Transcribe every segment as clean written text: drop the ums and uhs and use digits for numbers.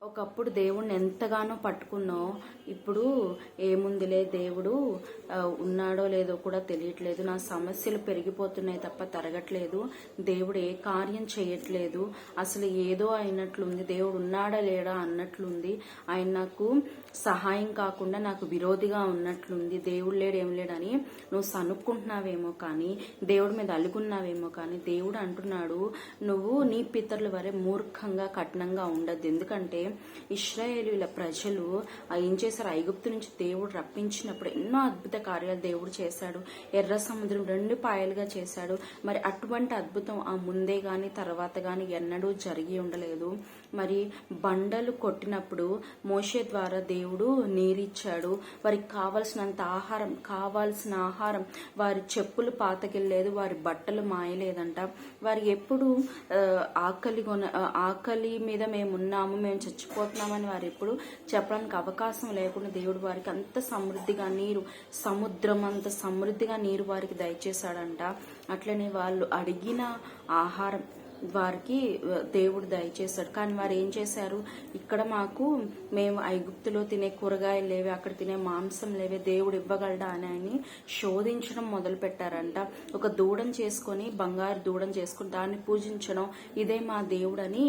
ఒకప్పుడు దేవుణ్ణి ఎంతగానో పట్టుకున్నావు, ఇప్పుడు ఏముందిలే దేవుడు ఉన్నాడో లేదో కూడా తెలియట్లేదు, నా సమస్యలు పెరిగిపోతున్నాయి తప్ప తరగట్లేదు, దేవుడు ఏ కార్యం చేయట్లేదు, అసలు ఏదో అయినట్లుంది, దేవుడు ఉన్నాడా లేడా అన్నట్లుంది, ఆయన నాకు సహాయం కాకుండా నాకు విరోధిగా ఉన్నట్లుంది, దేవుడు లేడు ఏం లేడని నువ్వు సనుక్కుంటున్నావేమో కానీ, దేవుడి మీద అలుగున్నావేమో కానీ, దేవుడు అంటున్నాడు నువ్వు నీ పితరుల వరే మూర్ఖంగా కఠినంగా ఉండద్దు. ఎందుకంటే ఇశ్రాయేలీల ప్రజలు ఏం చేశారు, ఐగుప్తు నుంచి దేవుడు రప్పించినప్పుడు ఎన్నో అద్భుత కార్యాలు దేవుడు చేశాడు. ఎర్ర సముద్రం 2 పాయలుగా చేశాడు. మరి అటువంటి అద్భుతం ఆ ముందే గాని తర్వాత గాని ఎన్నడూ జరిగి ఉండలేదు. మరి బండలు కొట్టినప్పుడు మోషే ద్వారా దేవుడు నీరిచ్చాడు. వారికి కావాల్సిన ఆహారం వారి చెప్పులు పాతకెళ్ళలేదు, వారి బట్టలు మాయలేదంట. వారి ఎప్పుడు ఆకలి మీద మేమున్నాము, మేము చచ్చిపోతున్నామని వారు ఎప్పుడు చెప్పడానికి అవకాశం లేకుండా దేవుడు వారికి అంత సమృద్ధిగా నీరు, సముద్రం అంత సమృద్ధిగా నీరు వారికి దయచేశాడంట. అట్లనే వాళ్ళు అడిగిన ఆహారం వారికి దేవుడు దయచేశాడు. కానీ వారు ఏం చేశారు, ఇక్కడ మేము ఐగుప్తులో తినే కూరగాయలు లేవే, అక్కడ తినే మాంసం లేవే, దేవుడు ఇవ్వగలడా అని ఆయన్ని శోధించడం మొదలు పెట్టారంట. ఒక దూడను చేసుకొని, బంగారు దూడను చేసుకుని దాన్ని పూజించడం, ఇదే మా దేవుడు అని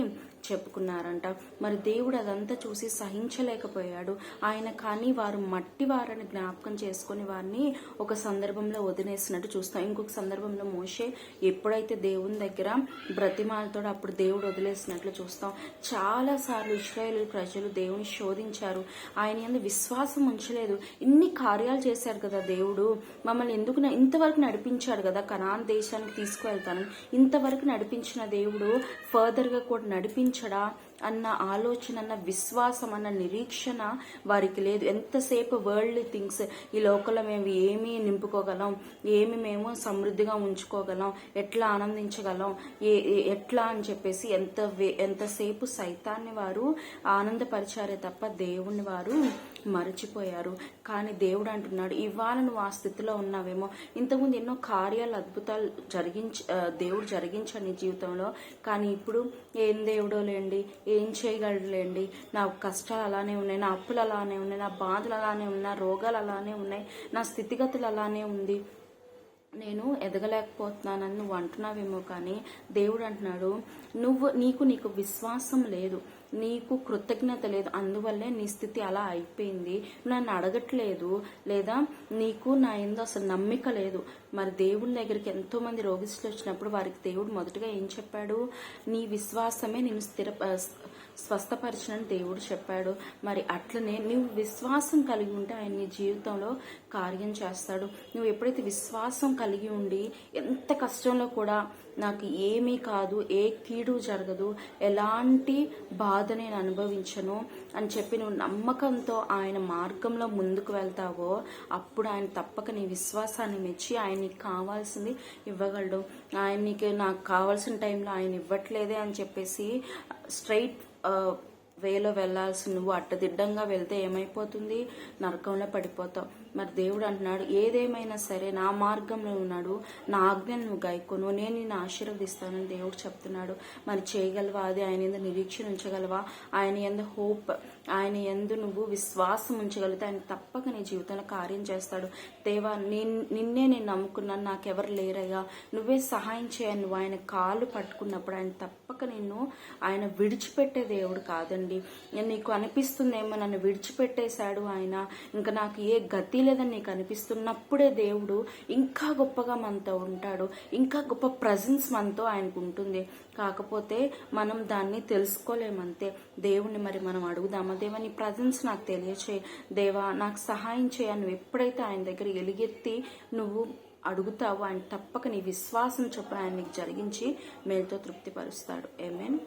చెప్పుకున్నారంట. మరి దేవుడు అదంతా చూసి సహించలేకపోయాడు ఆయన. కానీ వారు మట్టి వారిని జ్ఞాపకం చేసుకుని వారిని ఒక సందర్భంలో వదిలేసినట్టు చూస్తాం. ఇంకొక సందర్భంలో మోషే ఎప్పుడైతే దేవుని దగ్గర బ్రతిమాలతోడు అప్పుడు దేవుడు వదిలేసినట్లు చూస్తాం. చాలా సార్లు ఇశ్రాయేలు ప్రజలు దేవుని శోధించారు, ఆయన యందు విశ్వాసం ఉంచలేదు. ఇన్ని కార్యాలు చేశారు కదా దేవుడు, మమ్మల్ని ఎందుకు ఇంతవరకు నడిపించాడు కదా, కనాన్ దేశానికి తీసుకువెళ్తాను, ఇంతవరకు నడిపించిన దేవుడు ఫర్దర్ గా కూడా నడిపించడా అన్న ఆలోచన, అన్న విశ్వాసం, అన్న నిరీక్షణ వారికి లేదు. ఎంతసేపు వరల్డ్లీ థింగ్స్, ఈ లోకంలో మేము ఏమి నింపుకోగలం, ఏమి మేము సమృద్ధిగా ఉంచుకోగలం, ఎట్లా ఆనందించగలం, ఎట్లా అని చెప్పేసి ఎంతసేపు సైతాన్ని వారు ఆనందపరిచారే తప్ప దేవుణ్ణి వారు మరచిపోయారు. కానీ దేవుడు అంటున్నాడు, ఇవాళ నువ్వు ఆ స్థితిలో ఉన్నావేమో, ఇంతకుముందు ఎన్నో కార్యాలు అద్భుతాలు దేవుడు జరిగించాడు నీ జీవితంలో, కానీ ఇప్పుడు ఏం దేవుడో లేండి, ఏం చేయగలలేండి, నా కష్టాలు అలానే ఉన్నాయి, నా అప్పులు అలానే ఉన్నాయి, నా బాధలు అలానే ఉన్నాయి, నా రోగాలు అలానే ఉన్నాయి, నా స్థితిగతులు అలానే ఉంది, నేను ఎదగలేకపోతున్నానని నువ్వు అంటున్నావేమో. కానీ దేవుడు అంటున్నాడు, నీకు విశ్వాసం లేదు, నీకు కృతజ్ఞత లేదు, అందువల్లే నీ స్థితి అలా అయిపోయింది, నన్ను అడగట్లేదు, లేదా నీకు నా యందు అసలు నమ్మిక లేదు. మరి దేవుని దగ్గరికి ఎంతో మంది రోగిస్తులు వచ్చినప్పుడు వారికి దేవుడు మొదటగా ఏం చెప్పాడు, నీ విశ్వాసమే నేను స్వస్థపరిచినని దేవుడు చెప్పాడు. మరి అట్లనే నువ్వు విశ్వాసం కలిగి ఉంటే ఆయన నీ జీవితంలో కార్యం చేస్తాడు. నువ్వు ఎప్పుడైతే విశ్వాసం కలిగి ఉండి, ఎంత కష్టంలో కూడా నాకు ఏమీ కాదు, ఏ కీడు జరగదు, ఎలాంటి బాధ నేను అనుభవించను అని చెప్పి నువ్వు నమ్మకంతో ఆయన మార్గంలో ముందుకు వెళ్తావో, అప్పుడు ఆయన తప్పక నీ విశ్వాసాన్ని మెచ్చి ఆయన నీకు కావాల్సింది ఇవ్వగలడు. ఆయన నీకు నాకు కావాల్సిన టైంలో ఆయన ఇవ్వట్లేదే అని చెప్పేసి స్ట్రైట్ వేలో వెళ్లాల్సి నువ్వు అడ్డదిడ్డంగా వెళ్తే ఏమైపోతుంది, నరకంలో పడిపోతావు. మరి దేవుడు అంటున్నాడు, ఏదేమైనా సరే నా మార్గంలో ఉన్నాడు, నా ఆజ్ఞను నువ్వు గైకొను, నేను నిన్ను ఆశీర్వదిస్తానని దేవుడు చెప్తున్నాడు. మరి చేయగలవా అది? ఆయన యందు నిరీక్షణ ఉంచగలవా? ఆయన యందు హోప్, ఆయన యందు నువ్వు విశ్వాసం ఉంచగలిగితే ఆయన తప్పక నీ జీవితంలో కార్యం చేస్తాడు. దేవా, నిన్నే నేను నమ్ముకున్నాను, నాకెవరు లేరయ్యా, నువ్వే సహాయం చేయను. నువ్వు ఆయన కాళ్ళు పట్టుకున్నప్పుడు ఆయన తప్పక నిన్ను ఆయన విడిచిపెట్టే దేవుడు కాదండి. నీకు అనిపిస్తుందేమో నన్ను విడిచిపెట్టేశాడు ఆయన, ఇంకా నాకు ఏ గతి లేదని నీకు అనిపిస్తున్నప్పుడే దేవుడు ఇంకా గొప్పగా మనతో ఉంటాడు, ఇంకా గొప్ప ప్రజెన్స్ మనతో ఆయనకు ఉంటుంది. కాకపోతే మనం దాన్ని తెలుసుకోలేమంతే. దేవుణ్ణి మరి మనం అడుగుదామా, దేవా నీ ప్రజెన్స్ నాకు తెలియచేయి, దేవా నాకు సహాయం చేయ. నువ్వు ఎప్పుడైతే ఆయన దగ్గర ఎలుగెత్తి నువ్వు అడుగుతావో ఆయన తప్పక నీ విశ్వాసం చొప్పున ఆయన నీకు జరిగించి మేలుతో తృప్తిపరుస్తాడు. ఆమేన్.